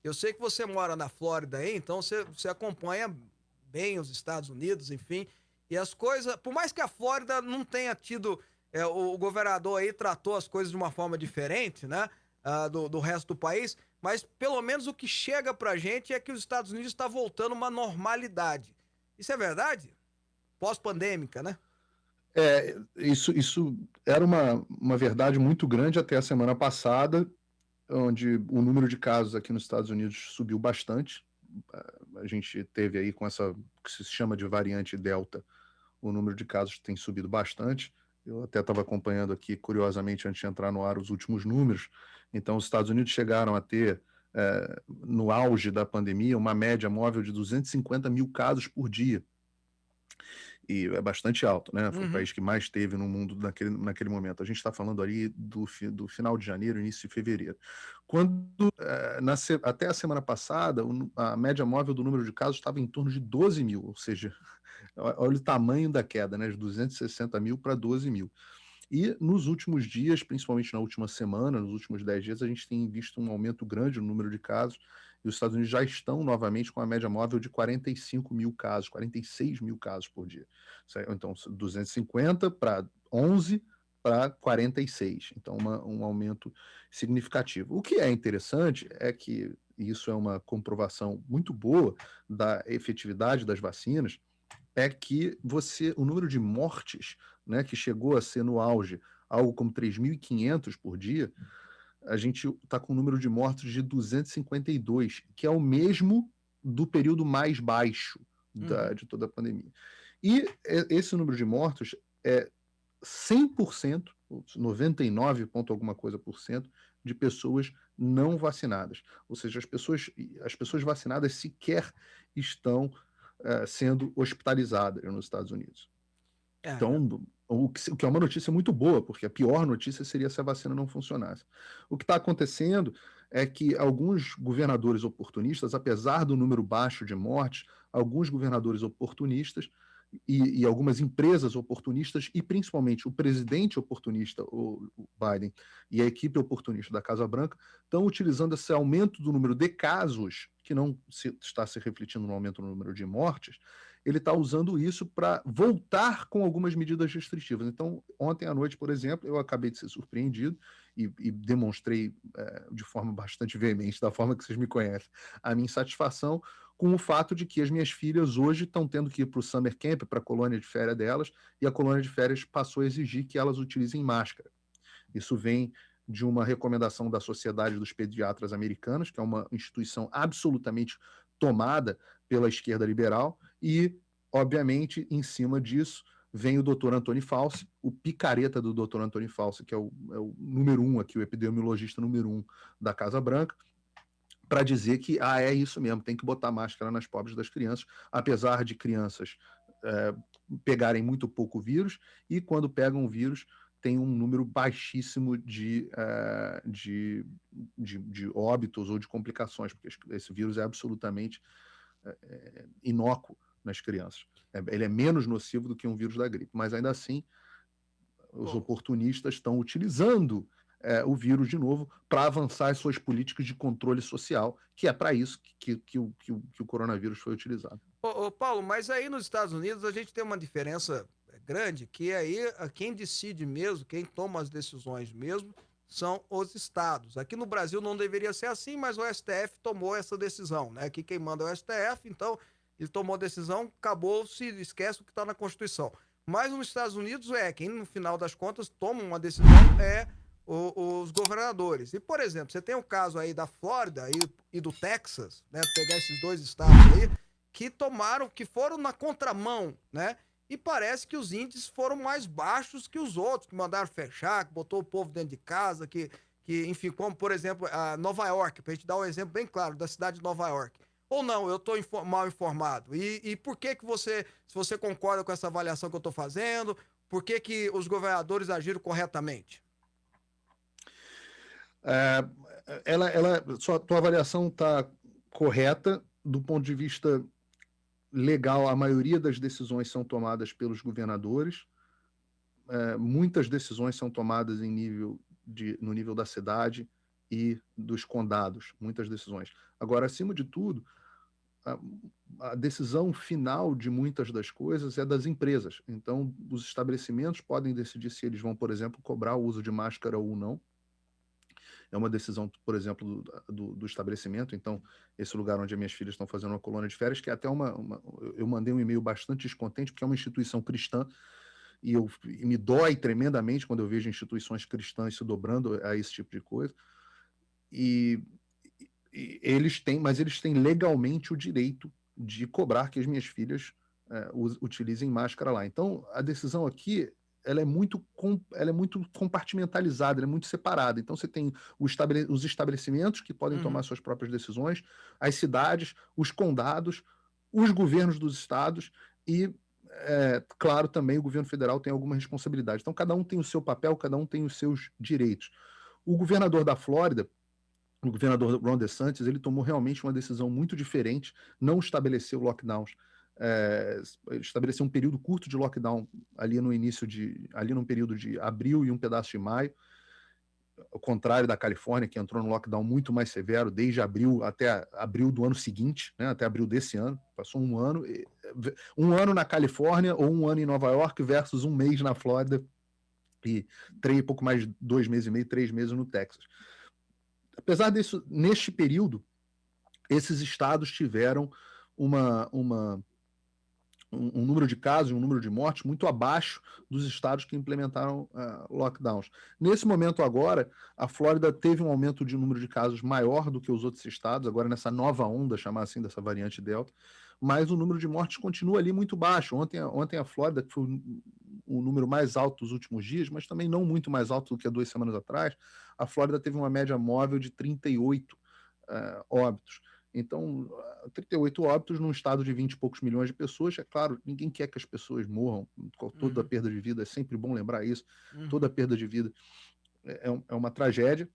Eu sei que você mora na Flórida aí, então você acompanha bem os Estados Unidos, enfim. E as coisas, por mais que a Flórida não tenha tido, o governador aí tratou as coisas de uma forma diferente, né? Do resto do país, mas pelo menos o que chega pra gente é que os Estados Unidos está voltando a uma normalidade. Isso é verdade? Pós-pandêmica, né? Isso era uma verdade muito grande até a semana passada, onde o número de casos aqui nos Estados Unidos subiu bastante. A gente teve aí com essa que se chama de variante Delta, o número de casos tem subido bastante. Eu até estava acompanhando aqui, curiosamente, antes de entrar no ar, os últimos números. Então, os Estados Unidos chegaram a ter, no auge da pandemia, uma média móvel de 250 mil casos por dia. E é bastante alto, né? Foi o Uhum. país que mais teve no mundo naquele momento. A gente está falando ali do final de janeiro, início de fevereiro. Quando, até a semana passada, a média móvel do número de casos estava em torno de 12 mil, ou seja, olha o tamanho da queda, né? De 260 mil para 12 mil. E nos últimos dias, principalmente na última semana, nos últimos 10 dias, a gente tem visto um aumento grande no número de casos, e os Estados Unidos já estão novamente com a média móvel de 45 mil casos, 46 mil casos por dia. Então, 250 para 11 para 46. Então, um aumento significativo. O que é interessante é que isso é uma comprovação muito boa da efetividade das vacinas, é que o número de mortes, né, que chegou a ser no auge algo como 3.500 por dia, a gente está com um número de mortos de 252, que é o mesmo do período mais baixo Uhum. de toda a pandemia. E esse número de mortos é 100%, 99 ponto alguma coisa por cento, de pessoas não vacinadas. Ou seja, as pessoas vacinadas sequer estão sendo hospitalizadas nos Estados Unidos. É. Então, o que é uma notícia muito boa, porque a pior notícia seria se a vacina não funcionasse. O que está acontecendo é que alguns governadores oportunistas, apesar do número baixo de mortes, alguns governadores oportunistas e algumas empresas oportunistas, e principalmente o presidente oportunista, o Biden, e a equipe oportunista da Casa Branca, estão utilizando esse aumento do número de casos, que não está se refletindo no aumento do número de mortes, ele está usando isso para voltar com algumas medidas restritivas. Então, ontem à noite, por exemplo, eu acabei de ser surpreendido e demonstrei de forma bastante veemente, da forma que vocês me conhecem, a minha insatisfação com o fato de que as minhas filhas hoje estão tendo que ir para o summer camp, para a colônia de férias delas, e a colônia de férias passou a exigir que elas utilizem máscara. Isso vem de uma recomendação da Sociedade dos Pediatras Americanos, que é uma instituição absolutamente tomada pela esquerda liberal, e, obviamente, em cima disso, vem o Dr. Antoni Fauci, o picareta do Dr. Antoni Fauci, que é o número um aqui, o epidemiologista número um da Casa Branca, para dizer que é isso mesmo, tem que botar máscara nas pobres das crianças, apesar de crianças é, pegarem muito pouco vírus, e quando pegam o vírus, tem um número baixíssimo de óbitos ou de complicações, porque esse vírus é absolutamente inócuo nas crianças. Ele é menos nocivo do que um vírus da gripe, mas ainda assim os Ô, oportunistas estão utilizando o vírus de novo para avançar as suas políticas de controle social, que é para isso que o coronavírus foi utilizado. ô, Paulo, mas aí nos Estados Unidos a gente tem uma diferença grande, que aí quem decide mesmo, quem toma as decisões mesmo, são os estados. Aqui no Brasil não deveria ser assim, mas o STF tomou essa decisão, né? Aqui quem manda é o STF, então ele tomou a decisão, acabou, se esquece o que está na Constituição. Mas nos Estados Unidos quem no final das contas toma uma decisão é os governadores. E, por exemplo, você tem o caso aí da Flórida e do Texas, né? Pegar esses dois estados aí, que tomaram, que foram na contramão, né? E parece que os índices foram mais baixos que os outros, que mandaram fechar, que botou o povo dentro de casa, enfim, como por exemplo a Nova York, pra gente dar um exemplo bem claro da cidade de Nova York. Ou não, eu estou mal informado. E por que que se você concorda com essa avaliação que eu estou fazendo, por que que os governadores agiram corretamente? É, tua avaliação está correta do ponto de vista legal. A maioria das decisões são tomadas pelos governadores. Muitas decisões são tomadas no nível da cidade e dos condados, muitas decisões. Agora, acima de tudo, a decisão final de muitas das coisas é das empresas. Então, os estabelecimentos podem decidir se eles vão, por exemplo, cobrar o uso de máscara ou não. É uma decisão, por exemplo, do estabelecimento. Então, esse lugar onde as minhas filhas estão fazendo uma colônia de férias, que é até eu mandei um e-mail bastante descontente, porque é uma instituição cristã, e me dói tremendamente quando eu vejo instituições cristãs se dobrando a esse tipo de coisa. E eles têm legalmente o direito de cobrar que as minhas filhas utilizem máscara lá. Então, a decisão aqui ela é muito compartimentalizada, ela é muito separada. Então, você tem os estabelecimentos que podem tomar suas próprias decisões, as cidades, os condados, os governos dos estados e, claro, também o governo federal tem alguma responsabilidade. Então, cada um tem o seu papel, cada um tem os seus direitos. O governador da Flórida, o governador Ron DeSantis, ele tomou realmente uma decisão muito diferente, não estabeleceu lockdowns, estabeleceu um período curto de lockdown ali no período de abril e um pedaço de maio, ao contrário da Califórnia, que entrou no lockdown muito mais severo desde abril até abril do ano seguinte, né, até abril desse ano, passou um ano na Califórnia ou um ano em Nova York versus um mês na Flórida e pouco mais de 2 meses e meio, 3 meses no Texas. Apesar disso, neste período, esses estados tiveram um número de casos, um número de mortes muito abaixo dos estados que implementaram lockdowns. Nesse momento agora, a Flórida teve um aumento de número de casos maior do que os outros estados, agora nessa nova onda, chamar assim, dessa variante Delta, mas o número de mortes continua ali muito baixo. Ontem a Flórida, que foi o número mais alto dos últimos dias, mas também não muito mais alto do que há 2 semanas atrás, a Flórida teve uma média móvel de 38 óbitos. Então, 38 óbitos num estado de 20 e poucos milhões de pessoas, é claro, ninguém quer que as pessoas morram, toda perda de vida, é sempre bom lembrar isso, toda perda de vida é uma tragédia,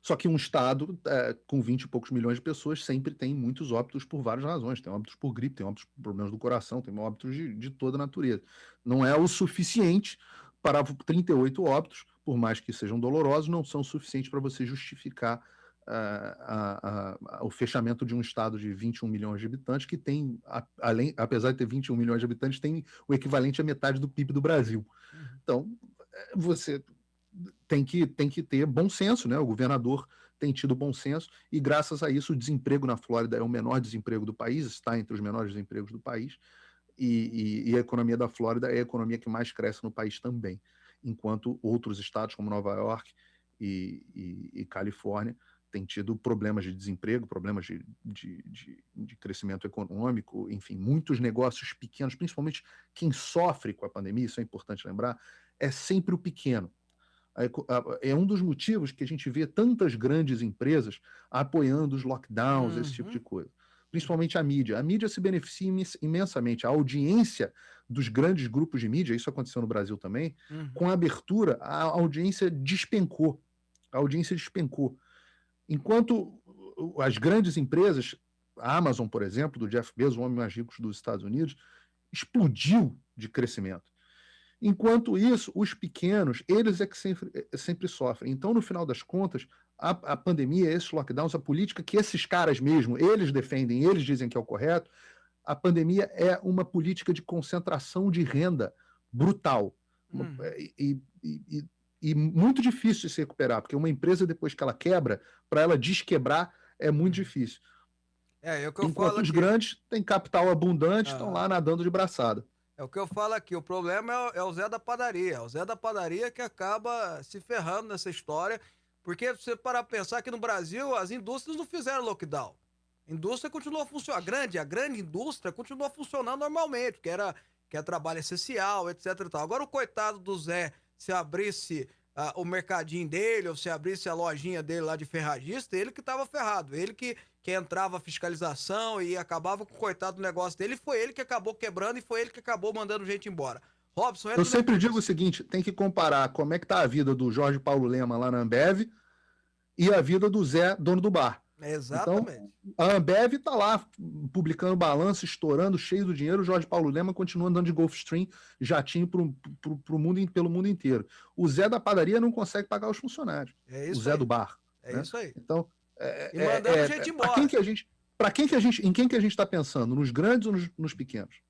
só que um estado com 20 e poucos milhões de pessoas sempre tem muitos óbitos por várias razões, tem óbitos por gripe, tem óbitos por problemas do coração, tem óbitos de toda a natureza. Não é o suficiente para 38 óbitos, por mais que sejam dolorosos, não são suficientes para você justificar o fechamento de um estado de 21 milhões de habitantes, que tem, apesar de ter 21 milhões de habitantes, tem o equivalente à metade do PIB do Brasil. Então, você tem que ter bom senso, né? O governador tem tido bom senso e, graças a isso, o desemprego na Flórida é o menor desemprego do país, está entre os menores desempregos do país, e a economia da Flórida é a economia que mais cresce no país também, enquanto outros estados como Nova York e Califórnia têm tido problemas de desemprego, problemas de crescimento econômico, enfim, muitos negócios pequenos, principalmente quem sofre com a pandemia, isso é importante lembrar, é sempre o pequeno. É um dos motivos que a gente vê tantas grandes empresas apoiando os lockdowns, esse tipo de coisa. Principalmente a mídia. A mídia se beneficia imensamente. A audiência dos grandes grupos de mídia, isso aconteceu no Brasil também, com a abertura, a audiência despencou. Enquanto as grandes empresas, a Amazon, por exemplo, do Jeff Bezos, o homem mais rico dos Estados Unidos, explodiu de crescimento. Enquanto isso, os pequenos, eles é que sempre sofrem. Então, no final das contas, a pandemia, esses lockdowns, a política que esses caras mesmo, eles defendem, eles dizem que é o correto, a pandemia é uma política de concentração de renda brutal. E muito difícil de se recuperar, porque uma empresa, depois que ela quebra, para ela desquebrar, é muito difícil. Enquanto os grandes têm capital abundante, estão lá nadando de braçada. É o que eu falo aqui, o problema é o Zé da padaria. É o Zé da padaria que acaba se ferrando nessa história, porque se você parar pra pensar que no Brasil as indústrias não fizeram lockdown. A indústria continuou funcionando, a grande indústria continuou funcionando normalmente, que é trabalho essencial, etc e tal. Agora o coitado do Zé, se abrisse o mercadinho dele, ou se abrisse a lojinha dele lá de ferragista, ele que tava ferrado, ele que entrava a fiscalização e acabava com o coitado do negócio dele, foi ele que acabou quebrando e foi ele que acabou mandando gente embora. Robson, eu sempre digo o seguinte, tem que comparar como é que tá a vida do Jorge Paulo Lema lá na Ambev e a vida do Zé, dono do bar. Exatamente. Então, a Ambev tá lá publicando balanço, estourando, cheio do dinheiro, o Jorge Paulo Lema continua andando de Gulfstream, jatinho pelo mundo inteiro. O Zé da padaria não consegue pagar os funcionários. É isso o Zé aí. do bar. É né? isso aí. Então, e mandando gente embora. em quem que a gente está pensando? Nos grandes ou nos pequenos?